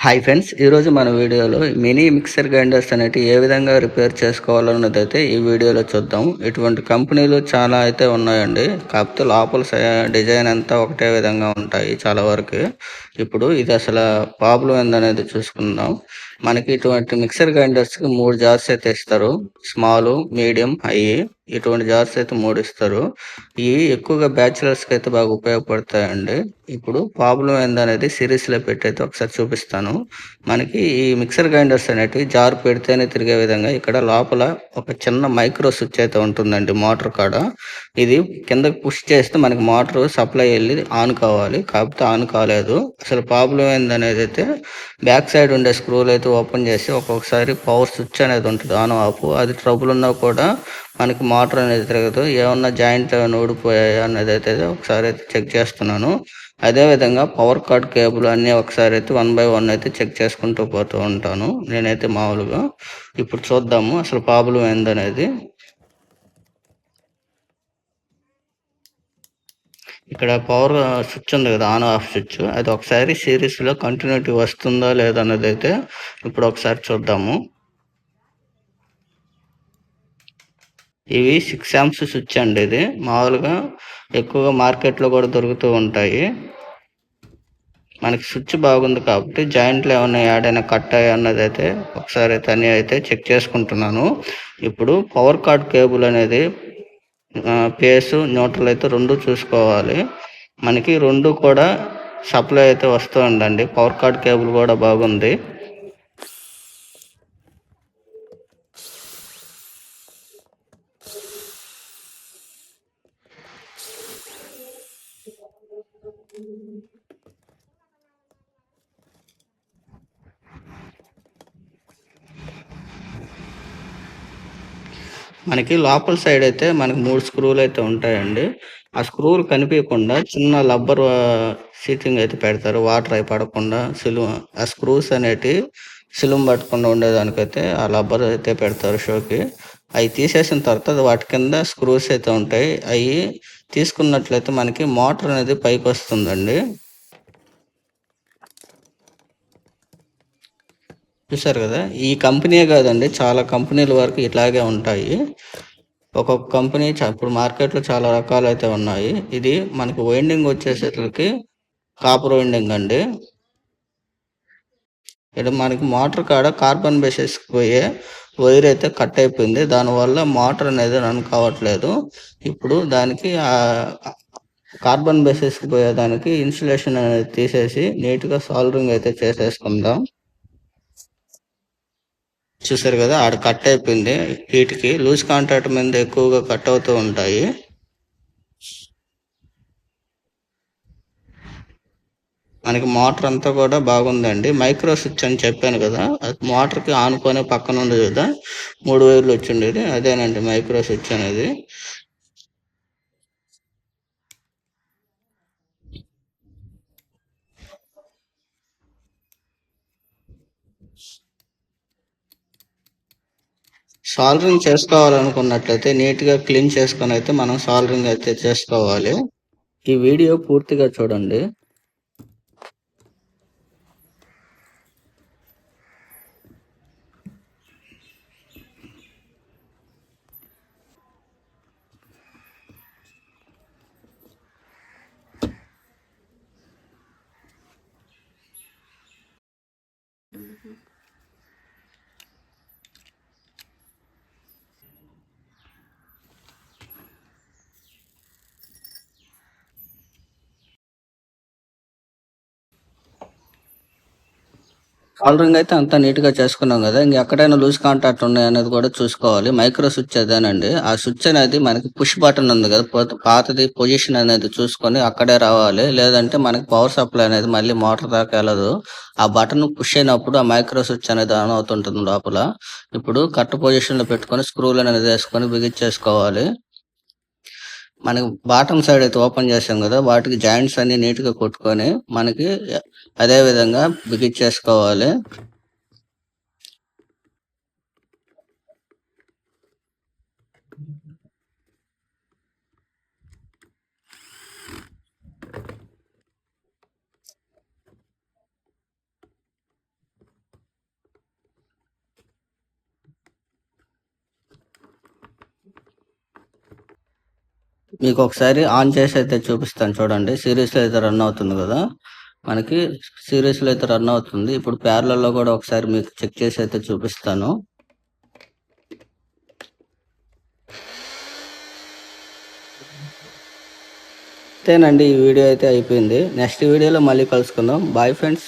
Hi friends, ఈరోజు మన వీడియోలో మినీ మిక్సర్ గ్రైండర్స్ అనేటివి ఏ విధంగా రిపేర్ చేసుకోవాలన్నది అయితే ఈ వీడియోలో చూద్దాం. ఇటువంటి కంపెనీలు చాలా అయితే ఉన్నాయండి. కాకపోతే లోపల డిజైన్ అంతా ఒకటే విధంగా ఉంటాయి చాలా వరకు. ఇప్పుడు ఇది అసలు ప్రాబ్లం ఏందనేది చూసుకుందాం. మనకి ఇటువంటి మిక్సర్ గ్రైండర్స్కి 3 జార్స్ అయితే ఇస్తారు. Small, medium, high. ఇటువంటి జార్స్ అయితే 3 ఇస్తారు. ఇవి ఎక్కువగా బ్యాచిలర్స్కి అయితే బాగా ఉపయోగపడతాయండి. ఇప్పుడు ప్రాబ్లం ఏందనేది సిరీస్లో పెట్టి అయితే ఒకసారి చూపిస్తాను. మనకి ఈ మిక్సర్ గ్రైండర్స్ అనేటివి జార్ పెడితేనే తిరిగే విధంగా ఇక్కడ లోపల ఒక చిన్న మైక్రో స్విచ్ అయితే ఉంటుందండి మోటార్ కాడ. ఇది కిందకి పుష్ చేస్తే మనకి మోటార్ సప్లై వెళ్ళి ఆన్ కావాలి, కాకపోతే ఆన్ కాలేదు. అసలు ప్రాబ్లం ఏందనేది అయితే బ్యాక్ సైడ్ ఉండే స్క్రూలు అయితే ఓపెన్ చేసి ఒక్కొక్కసారి పవర్ స్విచ్ అనేది ఉంటుంది ఆన్ ఆఫ్. అది ట్రబుల్ ఉన్నా కూడా మనకి మోటార్ అనేది తిరగదు. ఏమన్నా జాయింట్లు ఏమైనా ఊడిపోయాయా అనేది అయితే ఒకసారి అయితే చెక్ చేస్తున్నాను. అదేవిధంగా పవర్ కార్డ్ కేబుల్ అన్నీ ఒకసారి అయితే 1 బై 1 అయితే చెక్ చేసుకుంటూ పోతూ ఉంటాను నేనైతే మామూలుగా. ఇప్పుడు చూద్దాము అసలు ప్రాబ్లం ఏందనేది. ఇక్కడ పవర్ స్విచ్ ఉంది కదా, ఆన్ ఆఫ్ స్విచ్, అది ఒకసారి సిరీస్లో కంటిన్యూటీ వస్తుందా లేదా అన్నది అయితే ఇప్పుడు ఒకసారి చూద్దాము. ఇవి 6 amps స్విచ్ అండి. ఇది మామూలుగా ఎక్కువగా మార్కెట్లో కూడా దొరుకుతూ ఉంటాయి. మనకి స్విచ్ బాగుంది కాబట్టి జాయింట్లు ఏమైనా యాడైనా కట్ అయ్యా అన్నది అయితే ఒకసారి అయితే అన్నీ అయితే చెక్ చేసుకుంటున్నాను. ఇప్పుడు పవర్ కార్డ్ కేబుల్ అనేది పేసు న్యూట్రల్ అయితే 2 చూసుకోవాలి. మనకి 2 కూడా సప్లై అయితే వస్తూ ఉందండి. పవర్ కార్డ్ కేబుల్ కూడా బాగుంది. మనకి లోపల సైడ్ అయితే మనకి 3 స్క్రూలు అయితే ఉంటాయండి. ఆ స్క్రూలు కనిపియకుండా చిన్న రబ్బర్ సీటింగ్ అయితే పెడతారు. వాటర్ అయి పడకుండా ఆ స్క్రూస్ అనేటివి సిలుము పట్టకుండా ఉండేదానికైతే ఆ రబ్బర్ అయితే పెడతారు షోకి. అవి తీసేసిన తర్వాత వాటి కింద స్క్రూస్ అయితే ఉంటాయి. అవి తీసుకున్నట్లయితే మనకి మోటార్ అనేది పైకి వస్తుందండి. చూసారు కదా, ఈ కంపెనీయే కాదండి, చాలా కంపెనీల వరకు ఇట్లాగే ఉంటాయి. ఒక్కొక్క కంపెనీ ఇప్పుడు మార్కెట్లో చాలా రకాలు అయితే ఉన్నాయి. ఇది మనకి వైండింగ్ వచ్చేసరికి కాపర్ వైండింగ్ అండి. ఇక్కడ మనకి మోటార్ కాడ కార్బన్ బేసిస్కి పోయే వైర్ అయితే కట్ అయిపోయింది. దానివల్ల మోటార్ అనేది రన్ కావట్లేదు. ఇప్పుడు దానికి కార్బన్ బేసిస్కి పోయేదానికి ఇన్సులేషన్ అనేది తీసేసి నీట్గా సాల్డరింగ్ అయితే చేసేసుకుందాం. చూసారు కదా, ఆడ కట్ అయిపోయింది. వీటికి లూజ్ కాంటాక్ట్ మీద ఎక్కువగా కట్ అవుతూ ఉంటాయి. మనకి మోటార్ అంతా కూడా బాగుందండి. మైక్రో స్విచ్ అని చెప్పాను కదా, అది మోటార్కి ఆనుకొని పక్కన ఉంది కదా 3 వైర్లు వచ్చిండేది, అదేనండి మైక్రో స్విచ్ అనేది. సాల్డరింగ్ చేసుకోవాలనుకున్నట్లయితే నీట్గా క్లీన్ చేసుకొని అయితే మనం సాల్డరింగ్ అయితే చేసుకోవాలి. ఈ వీడియో పూర్తిగా చూడండి. సాల్డరింగ్ అయితే అంతా నీట్గా చేసుకున్నాం కదా, ఎక్కడైనా లూజ్ కాంటాక్ట్ ఉన్నాయి అనేది కూడా చూసుకోవాలి. మైక్రో స్విచ్ అదేనండి. ఆ స్విచ్ అనేది మనకి పుష్ బటన్ ఉంది కదా, పాతది పొజిషన్ అనేది చూసుకొని అక్కడే రావాలి. లేదంటే మనకి పవర్ సప్లై అనేది మళ్ళీ మోటార్ దాకా వెళ్ళదు. ఆ బటన్ పుష్ అయినప్పుడు ఆ మైక్రో స్విచ్ అనేది ఆన్ అవుతుంటుంది లోపల. ఇప్పుడు కరెక్ట్ పొజిషన్ లో పెట్టుకొని స్క్రూలు అనేది వేసుకొని బిగించేసుకోవాలి. మనకి బాటమ్ సైడ్ అయితే ఓపెన్ చేసాం కదా, వాటికి జాయింట్స్ అన్ని నీట్ గా కొట్టుకొని మనకి అదే విధంగా బిగించేసుకోవాలి. మీకు ఒకసారి ఆన్ చేసి అయితే చూపిస్తాను చూడండి. సిరీస్‌లో అయితే రన్ అవుతుంది కదా! మనకి సిరీస్‌లో అయితే రన్ అవుతుంది. ఇప్పుడు ప్యారలల్‌లో కూడా ఒకసారి మీకు చెక్ చేసి అయితే చూపిస్తాను. అంతేనండి, ఈ వీడియో అయితే అయిపోయింది. నెక్స్ట్ వీడియోలో మళ్ళీ కలుసుకుందాం. Bye friends.